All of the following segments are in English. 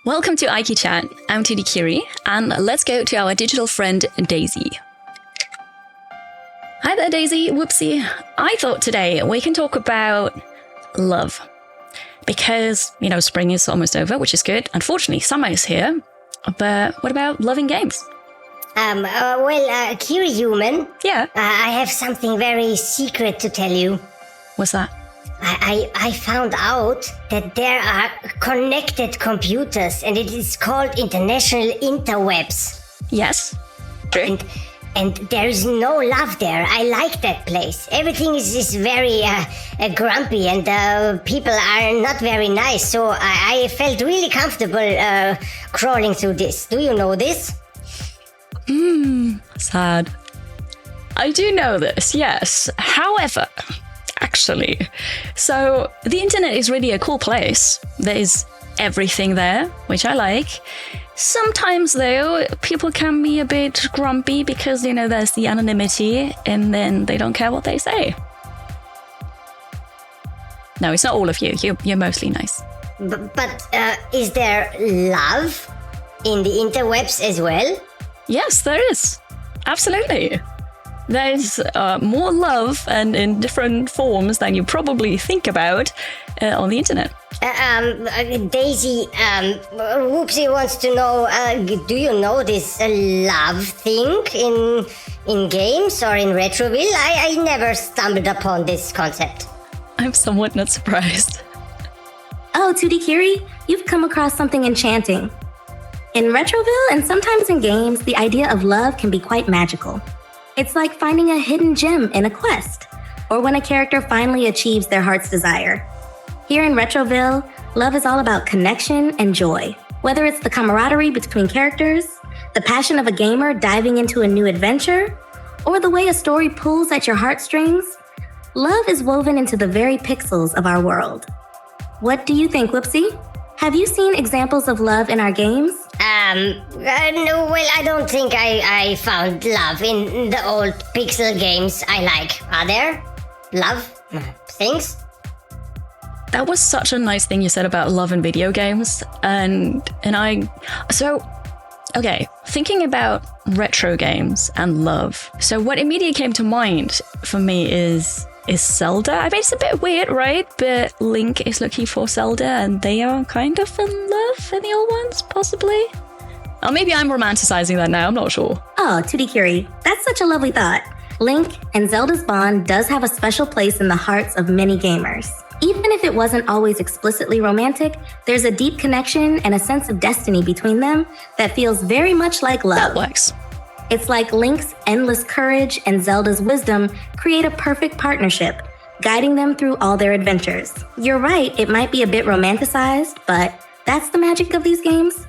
Welcome to AIKI CHAT. I'm Tutti Kiri, and let's go to our digital friend Daisy. Hi there, Daisy. Whoopsie. I thought today we can talk about love. Because, spring is almost over, which is good. Unfortunately, summer is here. But what about love in games? Kiri human. Yeah. I have something very secret to tell you. What's that? I found out that there are connected computers and it is called international interwebs. Yes. True. And there is no love there. I like that place. Everything is very grumpy and people are not very nice. So I felt really comfortable crawling through this. Do you know this? Sad. I do know this, yes. However, actually, so the internet is really a cool place. There is everything there, which I like. Sometimes, though, people can be a bit grumpy because, there's the anonymity and then they don't care what they say. No, it's not all of you. You're mostly nice. But is there love in the interwebs as well? Yes, there is. Absolutely. There's more love and in different forms than you probably think about on the internet. Daisy, Whoopsie wants to know, do you know this love thing in games or in Retroville? I never stumbled upon this concept. I'm somewhat not surprised. Oh, Tutti Kiri, you've come across something enchanting. In Retroville and sometimes in games, the idea of love can be quite magical. It's like finding a hidden gem in a quest, or when a character finally achieves their heart's desire. Here in Retroville, love is all about connection and joy. Whether it's the camaraderie between characters, the passion of a gamer diving into a new adventure, or the way a story pulls at your heartstrings, love is woven into the very pixels of our world. What do you think, Whoopsie? Have you seen examples of love in our games? No, I don't think I found love in the old pixel games I like. Are there love things? That was such a nice thing you said about love in video games. Thinking about retro games and love. So what immediately came to mind for me is Zelda. I mean, it's a bit weird, right? But Link is looking for Zelda and they are kind of in love in the old ones, possibly. Or maybe I'm romanticizing that now, I'm not sure. Oh, Tutti Kiri, that's such a lovely thought. Link and Zelda's bond does have a special place in the hearts of many gamers. Even if it wasn't always explicitly romantic, there's a deep connection and a sense of destiny between them that feels very much like love. That works. It's like Link's endless courage and Zelda's wisdom create a perfect partnership, guiding them through all their adventures. You're right, it might be a bit romanticized, but that's the magic of these games.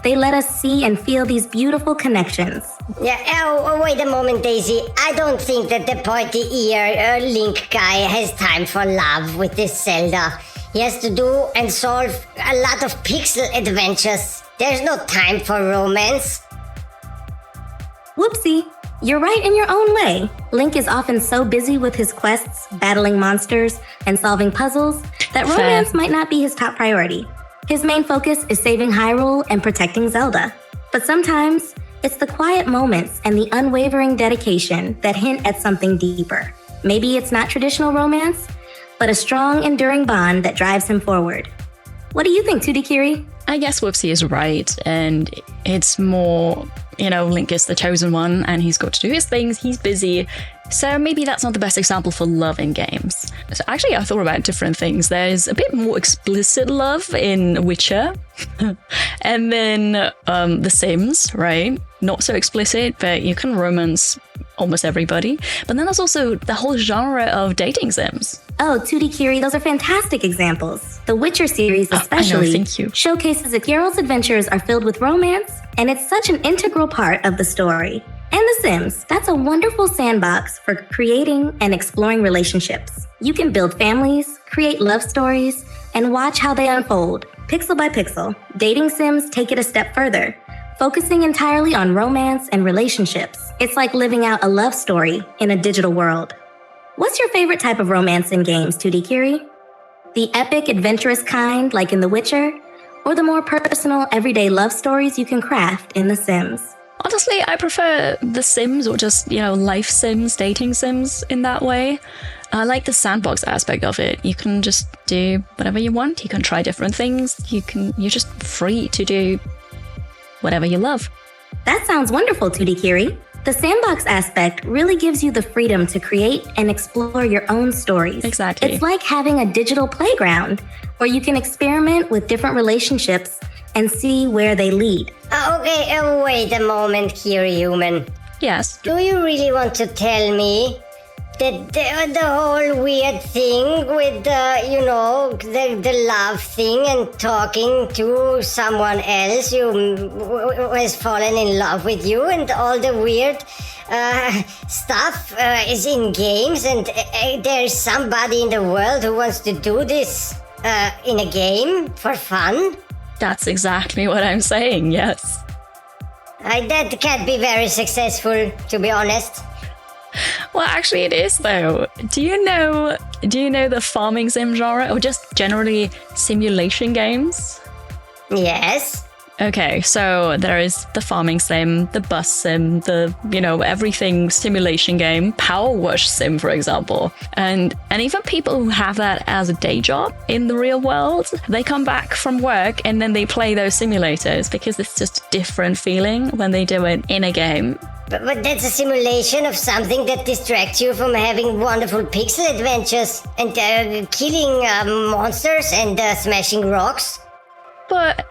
They let us see and feel these beautiful connections. Yeah, wait a moment, Daisy. I don't think that the pointy-ear Link guy has time for love with this Zelda. He has to do and solve a lot of pixel adventures. There's no time for romance. Whoopsie, you're right in your own way. Link is often so busy with his quests, battling monsters, and solving puzzles that romance might not be his top priority. His main focus is saving Hyrule and protecting Zelda. But sometimes, it's the quiet moments and the unwavering dedication that hint at something deeper. Maybe it's not traditional romance, but a strong, enduring bond that drives him forward. What do you think, Tutti Kiri? I guess Whoopsie is right, and it's more, Link is the chosen one, and he's got to do his things, he's busy, so maybe that's not the best example for love in games. So actually, I thought about different things. There's a bit more explicit love in Witcher, and then The Sims, right? Not so explicit, but you can romance almost everybody. But then there's also the whole genre of dating sims. Oh, Tutti Kiri, those are fantastic examples. The Witcher series especially showcases that Geralt's adventures are filled with romance, and it's such an integral part of the story. And The Sims, that's a wonderful sandbox for creating and exploring relationships. You can build families, create love stories, and watch how they unfold, pixel by pixel. Dating sims take it a step further, focusing entirely on romance and relationships. It's like living out a love story in a digital world. What's your favorite type of romance in games, Tutti Kiri? The epic, adventurous kind, like in The Witcher? or the more personal, everyday love stories you can craft in The Sims? Honestly, I prefer The Sims or just, life sims, dating sims in that way. I like the sandbox aspect of it. You can just do whatever you want. You can try different things. You're just free to do whatever you love. That sounds wonderful, 2D Kiri. The sandbox aspect really gives you the freedom to create and explore your own stories. Exactly. It's like having a digital playground where you can experiment with different relationships and see where they lead. Okay, wait a moment, Kiri Human. Yes. Do you really want to tell me that the whole weird thing with the love thing and talking to someone else who has fallen in love with you and all the weird stuff is in games and there's somebody in the world who wants to do this in a game for fun? That's exactly what I'm saying, yes. That can't be very successful, to be honest. Well, actually it is though. Do you know the farming sim genre or just generally simulation games? Yes. Okay, so there is the farming sim, the bus sim, the, everything simulation game, Power Wash sim, for example. And even people who have that as a day job in the real world, they come back from work and then they play those simulators because it's just a different feeling when they do it in a game. But that's a simulation of something that distracts you from having wonderful pixel adventures and killing monsters and smashing rocks. But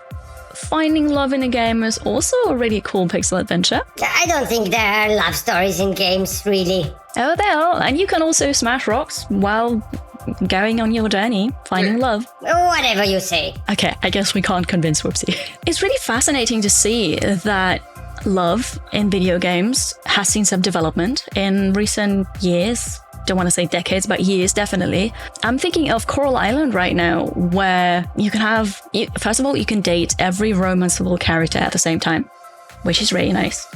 finding love in a game is also a really cool pixel adventure. I don't think there are love stories in games, really. Oh, there are. And you can also smash rocks while going on your journey, finding love. Whatever you say. Okay, I guess we can't convince Whoopsie. It's really fascinating to see that love in video games has seen some development in recent years. Don't want to say decades, but years, definitely. I'm thinking of Coral Island right now, where you can have, first of all, you can date every romanceable character at the same time, which is really nice.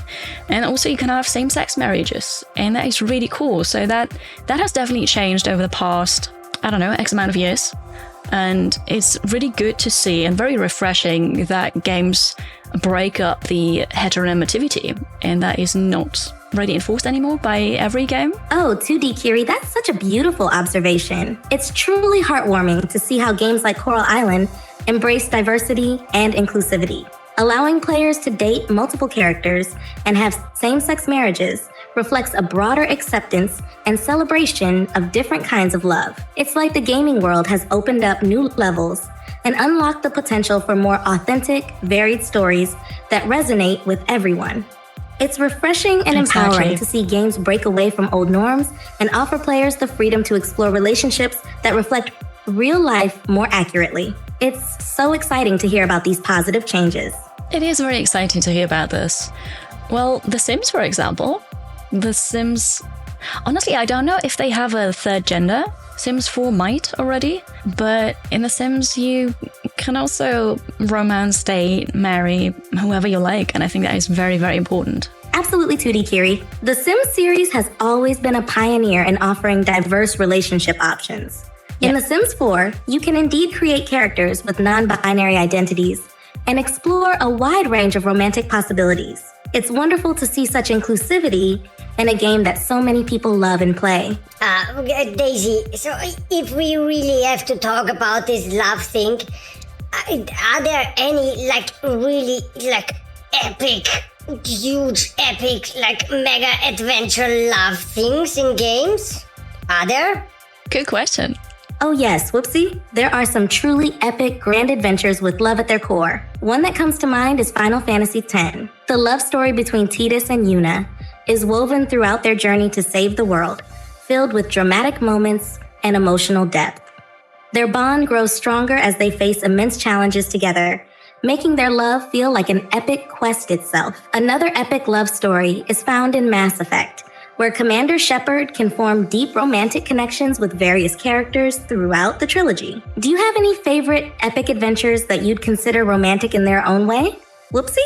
And also you can have same-sex marriages, and that is really cool. So that has definitely changed over the past, X amount of years. And it's really good to see and very refreshing that games break up the heteronormativity, and that is not really enforced anymore by every game. Oh, 2D Kiri, that's such a beautiful observation. It's truly heartwarming to see how games like Coral Island embrace diversity and inclusivity. Allowing players to date multiple characters and have same-sex marriages reflects a broader acceptance and celebration of different kinds of love. It's like the gaming world has opened up new levels and unlocked the potential for more authentic, varied stories that resonate with everyone. It's refreshing and empowering to see games break away from old norms and offer players the freedom to explore relationships that reflect real life more accurately. It's so exciting to hear about these positive changes. It is very exciting to hear about this. Well, The Sims, for example. The Sims... Honestly, I don't know if they have a third gender. Sims 4 might already, but in The Sims, you can also romance, date, marry whoever you like, and I think that is very, very important. Absolutely, 2D Kiri. The Sims series has always been a pioneer in offering diverse relationship options. In The Sims 4, you can indeed create characters with non-binary identities and explore a wide range of romantic possibilities. It's wonderful to see such inclusivity in a game that so many people love and play. Daisy, so if we really have to talk about this love thing, are there any really epic, huge, epic, mega adventure love things in games? Are there? Good question. Oh yes, Whoopsie. There are some truly epic grand adventures with love at their core. One that comes to mind is Final Fantasy X. The love story between Tidus and Yuna is woven throughout their journey to save the world, filled with dramatic moments and emotional depth. Their bond grows stronger as they face immense challenges together, making their love feel like an epic quest itself. Another epic love story is found in Mass Effect, where Commander Shepard can form deep romantic connections with various characters throughout the trilogy. Do you have any favorite epic adventures that you'd consider romantic in their own way? Whoopsie?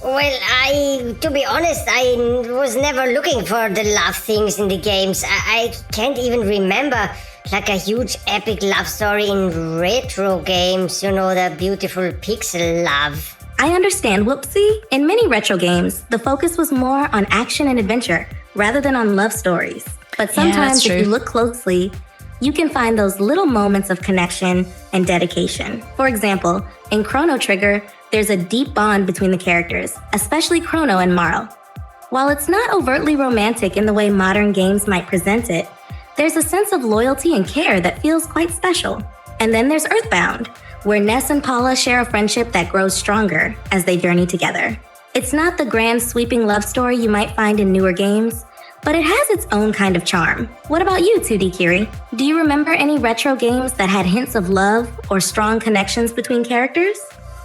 Well, to be honest, I was never looking for the love things in the games. I can't even remember like a huge epic love story in retro games, the beautiful pixel love. I understand, Whoopsie. In many retro games, the focus was more on action and adventure rather than on love stories. But sometimes if you look closely, you can find those little moments of connection and dedication. For example, in Chrono Trigger, there's a deep bond between the characters, especially Chrono and Marl. While it's not overtly romantic in the way modern games might present it, there's a sense of loyalty and care that feels quite special. And then there's Earthbound, where Ness and Paula share a friendship that grows stronger as they journey together. It's not the grand sweeping love story you might find in newer games, but it has its own kind of charm. What about you, 2D Kiri? Do you remember any retro games that had hints of love or strong connections between characters?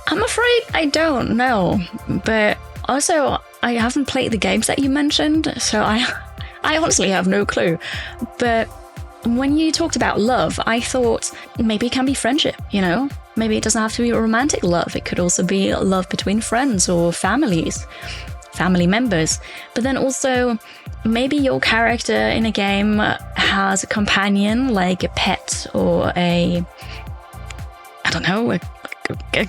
I'm afraid I don't know, but also I haven't played the games that you mentioned, so I honestly have no clue. But when you talked about love, I thought maybe it can be friendship, Maybe it doesn't have to be romantic love. It could also be love between friends or family members. But then also, maybe your character in a game has a companion, like a pet or a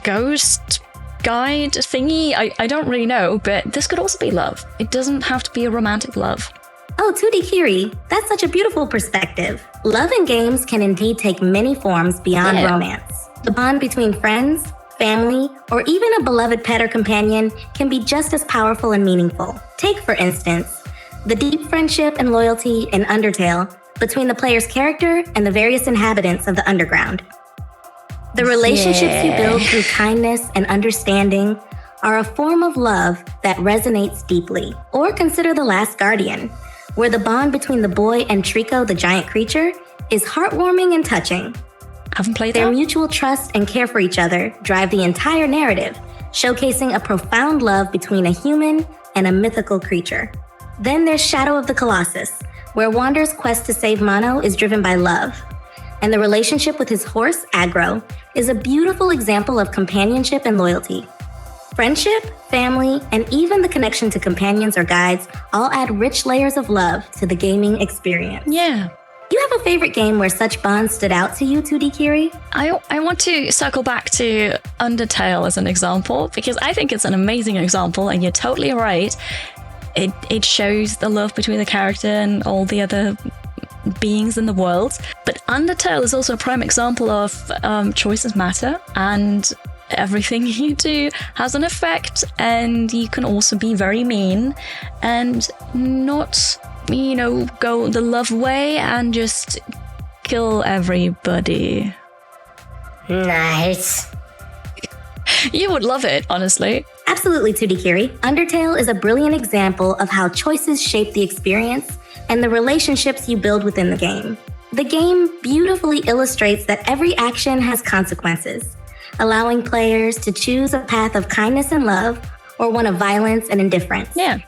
ghost guide thingy. I don't really know, but this could also be love. It doesn't have to be a romantic love. Oh, 2D Kiri, that's such a beautiful perspective. Love in games can indeed take many forms beyond romance. The bond between friends, family, or even a beloved pet or companion can be just as powerful and meaningful. Take, for instance, the deep friendship and loyalty in Undertale between the player's character and the various inhabitants of the underground. The relationships you build through kindness and understanding are a form of love that resonates deeply. Or consider The Last Guardian, where the bond between the boy and Trico, the giant creature, is heartwarming and touching. Haven't played Their that? mutual trust and care for each other drive the entire narrative, showcasing a profound love between a human and a mythical creature. Then there's Shadow of the Colossus, where Wander's quest to save Mono is driven by love. And the relationship with his horse, Agro, is a beautiful example of companionship and loyalty. Friendship, family, and even the connection to companions or guides all add rich layers of love to the gaming experience. Yeah. Do you have a favorite game where such bonds stood out to you, 2D Kiri? I want to circle back to Undertale as an example, because I think it's an amazing example, and you're totally right. It shows the love between the character and all the other beings in the world. But Undertale is also a prime example of choices matter, and everything you do has an effect, and you can also be very mean and not go the love way and just kill everybody. Nice. You would love it, honestly. Absolutely, 2D Kiri. Undertale is a brilliant example of how choices shape the experience and the relationships you build within the game. The game beautifully illustrates that every action has consequences, allowing players to choose a path of kindness and love or one of violence and indifference. Yeah.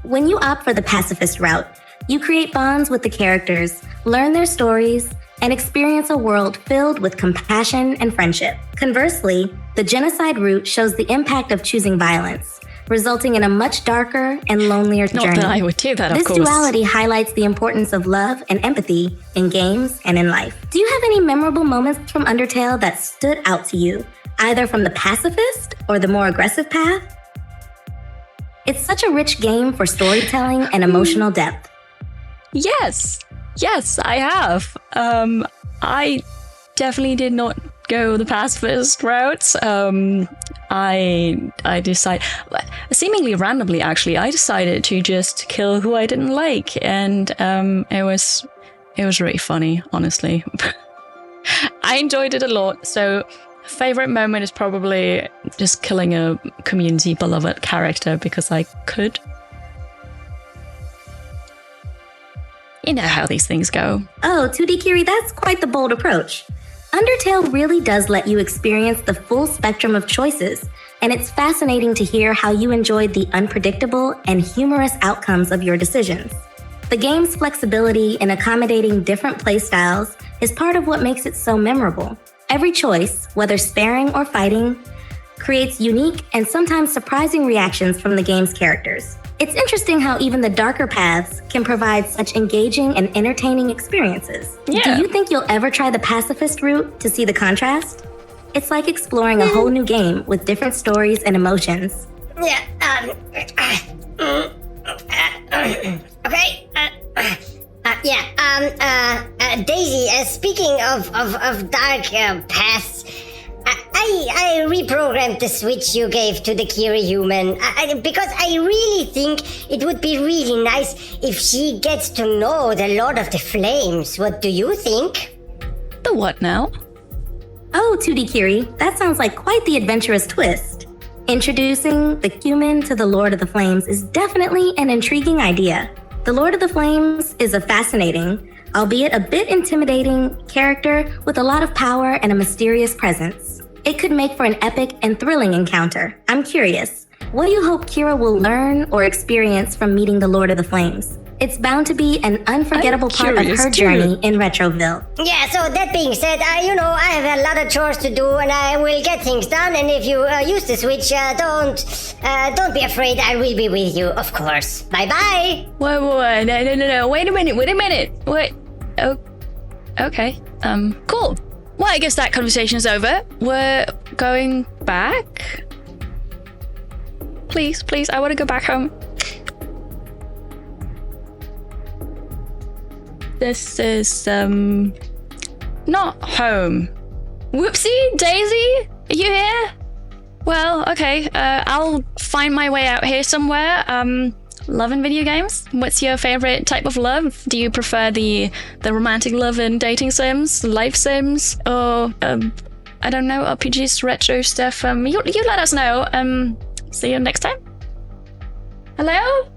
When you opt for the pacifist route, you create bonds with the characters, learn their stories, and experience a world filled with compassion and friendship. Conversely, the genocide route shows the impact of choosing violence, resulting in a much darker and lonelier journey. Not that I would do that, of course. This duality highlights the importance of love and empathy in games and in life. Do you have any memorable moments from Undertale that stood out to you, either from the pacifist or the more aggressive path? It's such a rich game for storytelling and emotional depth. Yes, I have. I definitely did not go the pacifist route. I decided, seemingly randomly actually, I decided to just kill who I didn't like, and it was really funny, honestly. I enjoyed it a lot. So favorite moment is probably just killing a community beloved character because I could. You know how these things go. Oh, 2D Kiri, that's quite the bold approach. Undertale really does let you experience the full spectrum of choices, and it's fascinating to hear how you enjoyed the unpredictable and humorous outcomes of your decisions. The game's flexibility in accommodating different playstyles is part of what makes it so memorable. Every choice, whether sparing or fighting, creates unique and sometimes surprising reactions from the game's characters. It's interesting how even the darker paths can provide such engaging and entertaining experiences. Yeah. Do you think you'll ever try the pacifist route to see the contrast? It's like exploring a whole new game with different stories and emotions. Yeah, okay. Daisy, speaking of dark paths, I reprogrammed the switch you gave to the Kiri human because I really think it would be really nice if she gets to know the Lord of the Flames. What do you think? The what now? Oh, 2D Kiri, that sounds like quite the adventurous twist. Introducing the human to the Lord of the Flames is definitely an intriguing idea. The Lord of the Flames is a fascinating, albeit a bit intimidating, character with a lot of power and a mysterious presence. It could make for an epic and thrilling encounter. I'm curious, what do you hope Kira will learn or experience from meeting the Lord of the Flames? It's bound to be an unforgettable part of her journey in Retroville. Yeah, so that being said, I have a lot of chores to do and I will get things done. And if you use the Switch, don't be afraid. I will be with you, of course. Bye-bye. Wait, no. Wait a minute. Wait. Oh, okay. Cool. Well, I guess that conversation is over. We're going back. Please, I want to go back home. This is, not home. Whoopsie, Daisy, are you here? Well, okay, I'll find my way out here somewhere. Loving video games? What's your favorite type of love? Do you prefer the romantic love in dating sims, life sims, or, I don't know, RPGs, retro stuff? You let us know. See you next time. Hello?